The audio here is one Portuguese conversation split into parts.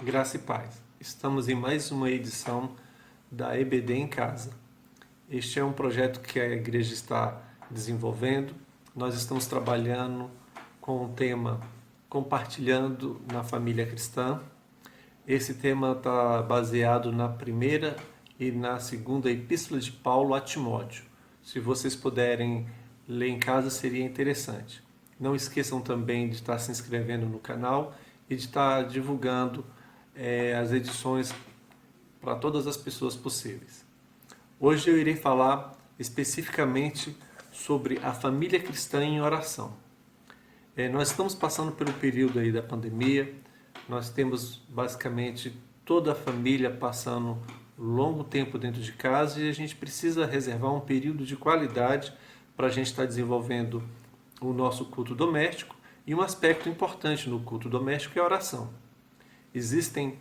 Graça e paz. Estamos em mais uma edição da EBD em Casa. Este é um projeto que a igreja está desenvolvendo. Nós estamos trabalhando com o tema Compartilhando na Família Cristã. Esse tema está baseado na primeira e na segunda epístola de Paulo a Timóteo. Se vocês puderem ler em casa, seria interessante. Não esqueçam também de estar se inscrevendo no canal e de estar divulgando as edições para todas as pessoas possíveis. Hoje eu irei falar especificamente sobre a família cristã em oração. Nós estamos passando pelo período aí da pandemia, nós temos basicamente toda a família passando longo tempo dentro de casa e a gente precisa reservar um período de qualidade para a gente estar desenvolvendo o nosso culto doméstico, e um aspecto importante no culto doméstico é a oração. Existem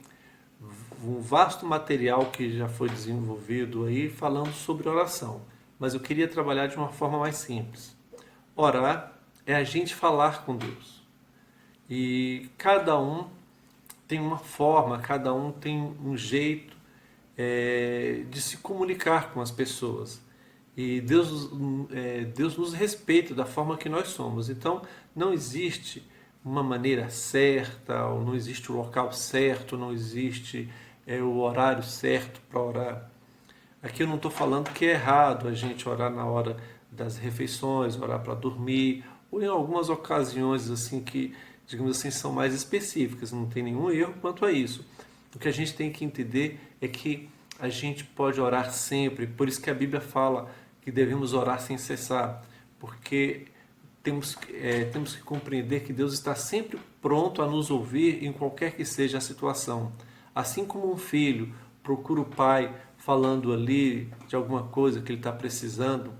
um vasto material que já foi desenvolvido aí falando sobre oração, mas eu queria trabalhar de uma forma mais simples. Orar é a gente falar com Deus. E cada um tem uma forma, cada um tem um jeito de se comunicar com as pessoas. E Deus nos respeita da forma que nós somos. Então, não existe uma maneira certa, ou não existe o local certo, não existe o horário certo para orar. Aqui eu não estou falando que é errado a gente orar na hora das refeições, orar para dormir, ou em algumas ocasiões assim que, digamos assim, são mais específicas, não tem nenhum erro quanto a isso. O que a gente tem que entender é que a gente pode orar sempre, por isso que a Bíblia fala que devemos orar sem cessar, porque temos que compreender que Deus está sempre pronto a nos ouvir em qualquer que seja a situação. Assim como um filho procura o pai falando ali de alguma coisa que ele está precisando,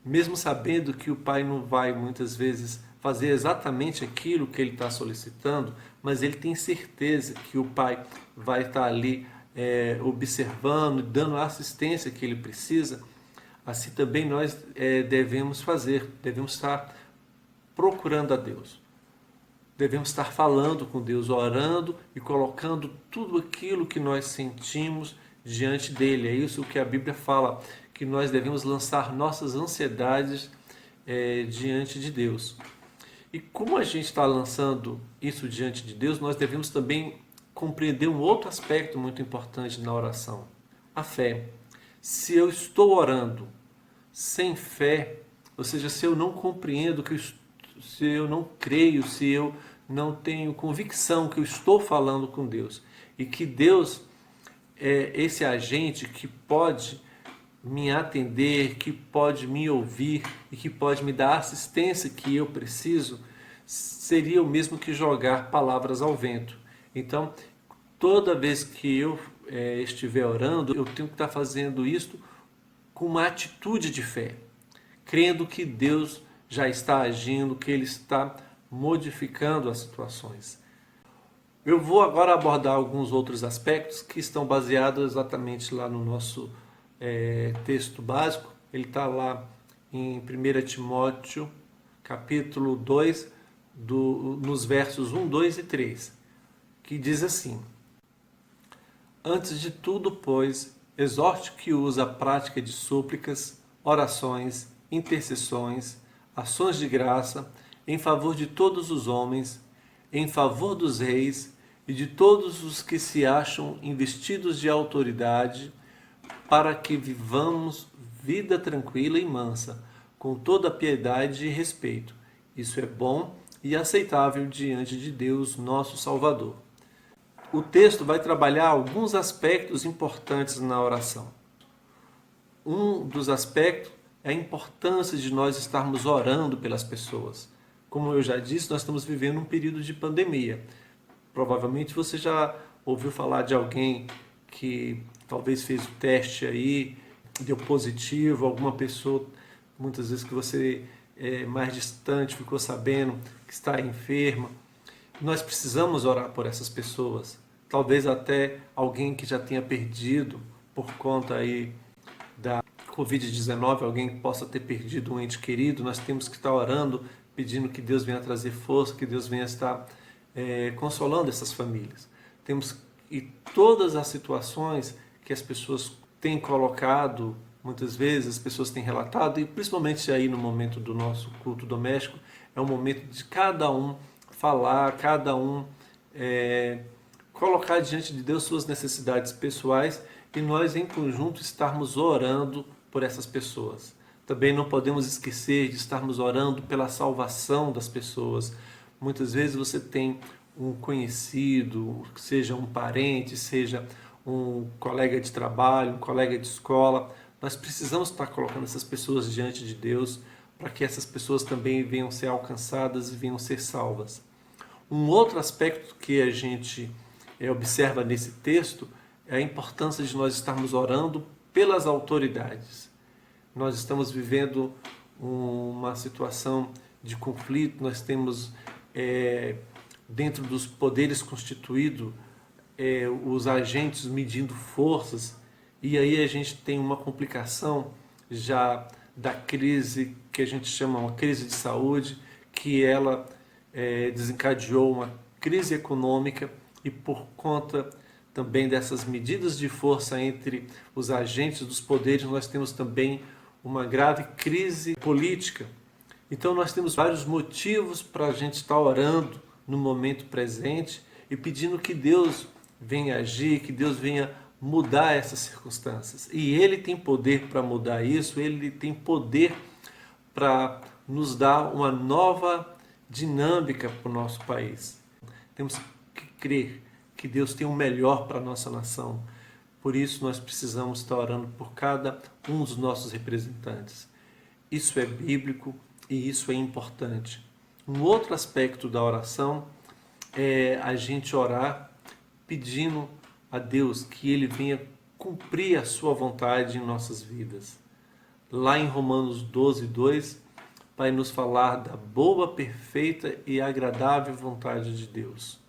mesmo sabendo que o pai não vai muitas vezes fazer exatamente aquilo que ele está solicitando, mas ele tem certeza que o pai vai estar ali observando, dando a assistência que ele precisa. Assim também nós devemos fazer, devemos estar procurando a Deus. Devemos estar falando com Deus, orando e colocando tudo aquilo que nós sentimos diante dele. É isso que a Bíblia fala, que nós devemos lançar nossas ansiedades diante de Deus. E como a gente está lançando isso diante de Deus, nós devemos também compreender um outro aspecto muito importante na oração: a fé. Se eu estou orando sem fé, ou seja, se eu não compreendo, se eu não creio, se eu não tenho convicção que eu estou falando com Deus e que Deus é esse agente que pode me atender, que pode me ouvir e que pode me dar a assistência que eu preciso, seria o mesmo que jogar palavras ao vento. Então, toda vez que eu estiver orando, eu tenho que estar fazendo isto com uma atitude de fé, crendo que Deus já está agindo, que Ele está modificando as situações. Eu vou agora abordar alguns outros aspectos que estão baseados exatamente lá no nosso texto básico. Ele está lá em 1 Timóteo, capítulo 2, nos versos 1, 2 e 3, que diz assim: Antes de tudo, pois, exorte que use a prática de súplicas, orações, intercessões, ações de graça, em favor de todos os homens, em favor dos reis e de todos os que se acham investidos de autoridade, para que vivamos vida tranquila e mansa, com toda piedade e respeito. Isso é bom e aceitável diante de Deus, nosso Salvador. O texto vai trabalhar alguns aspectos importantes na oração. Um dos aspectos é a importância de nós estarmos orando pelas pessoas. Como eu já disse, nós estamos vivendo um período de pandemia. Provavelmente você já ouviu falar de alguém que talvez fez o teste aí, deu positivo, alguma pessoa, muitas vezes que você é mais distante, ficou sabendo que está enferma. Nós precisamos orar por essas pessoas. Talvez até alguém que já tenha perdido por conta aí da Covid-19, alguém que possa ter perdido um ente querido, nós temos que estar orando, pedindo que Deus venha trazer força, que Deus venha estar consolando essas famílias. E todas as situações que as pessoas têm colocado, muitas vezes as pessoas têm relatado, e principalmente aí no momento do nosso culto doméstico, é um momento de cada um falar, cada um colocar diante de Deus suas necessidades pessoais e nós em conjunto estarmos orando por essas pessoas. Também não podemos esquecer de estarmos orando pela salvação das pessoas. Muitas vezes você tem um conhecido, seja um parente, seja um colega de trabalho, um colega de escola. Nós precisamos estar colocando essas pessoas diante de Deus para que essas pessoas também venham ser alcançadas e venham ser salvas. Um outro aspecto que a gente observa nesse texto é a importância de nós estarmos orando pelas autoridades. Nós estamos vivendo uma situação de conflito, nós temos dentro dos poderes constituídos os agentes medindo forças, e aí a gente tem uma complicação já da crise que a gente chama uma crise de saúde, que ela desencadeou uma crise econômica e por conta também dessas medidas de força entre os agentes dos poderes, nós temos também uma grave crise política. Então nós temos vários motivos para a gente estar orando no momento presente e pedindo que Deus venha agir, que Deus venha mudar essas circunstâncias. E Ele tem poder para mudar isso, Ele tem poder para nos dar uma nova dinâmica para o nosso país. Temos que crer que Deus tem o melhor para a nossa nação. Por isso nós precisamos estar orando por cada um dos nossos representantes. Isso é bíblico e isso é importante. Um outro aspecto da oração é a gente orar pedindo a Deus que Ele venha cumprir a sua vontade em nossas vidas. Lá em Romanos 12, 2, vai nos falar da boa, perfeita e agradável vontade de Deus.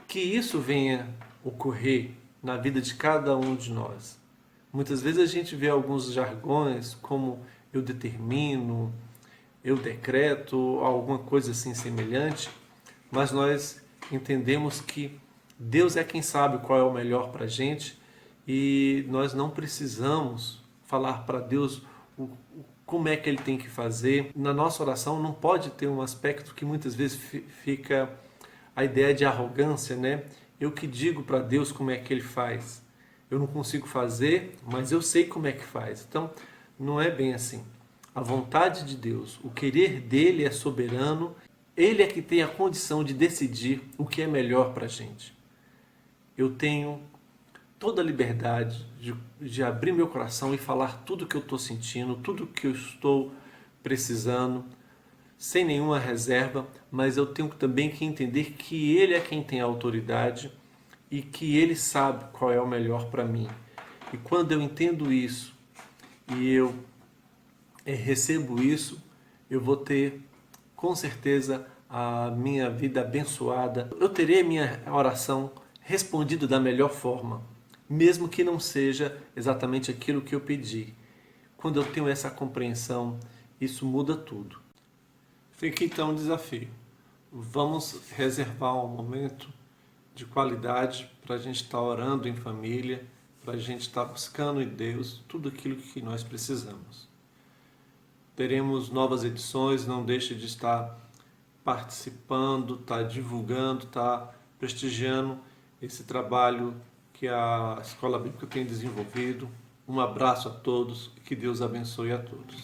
Que isso venha ocorrer na vida de cada um de nós. Muitas vezes a gente vê alguns jargões como eu determino, eu decreto, alguma coisa assim semelhante, mas nós entendemos que Deus é quem sabe qual é o melhor para a gente e nós não precisamos falar para Deus como é que Ele tem que fazer. Na nossa oração não pode ter um aspecto que muitas vezes fica a ideia de arrogância, né? Eu que digo para Deus como é que Ele faz. Eu não consigo fazer, mas eu sei como é que faz. Então, não é bem assim. A vontade de Deus, o querer dEle é soberano. Ele é que tem a condição de decidir o que é melhor para a gente. Eu tenho toda a liberdade de abrir meu coração e falar tudo que eu estou sentindo, tudo que eu estou precisando, sem nenhuma reserva, mas eu tenho também que entender que Ele é quem tem a autoridade e que Ele sabe qual é o melhor para mim. E quando eu entendo isso e eu recebo isso, eu vou ter com certeza a minha vida abençoada. Eu terei a minha oração respondida da melhor forma, mesmo que não seja exatamente aquilo que eu pedi. Quando eu tenho essa compreensão, isso muda tudo. Fica então um desafio. Vamos reservar um momento de qualidade para a gente estar orando em família, para a gente estar buscando em Deus tudo aquilo que nós precisamos. Teremos novas edições, não deixe de estar participando, estar divulgando, estar prestigiando esse trabalho que a Escola Bíblica tem desenvolvido. Um abraço a todos e que Deus abençoe a todos.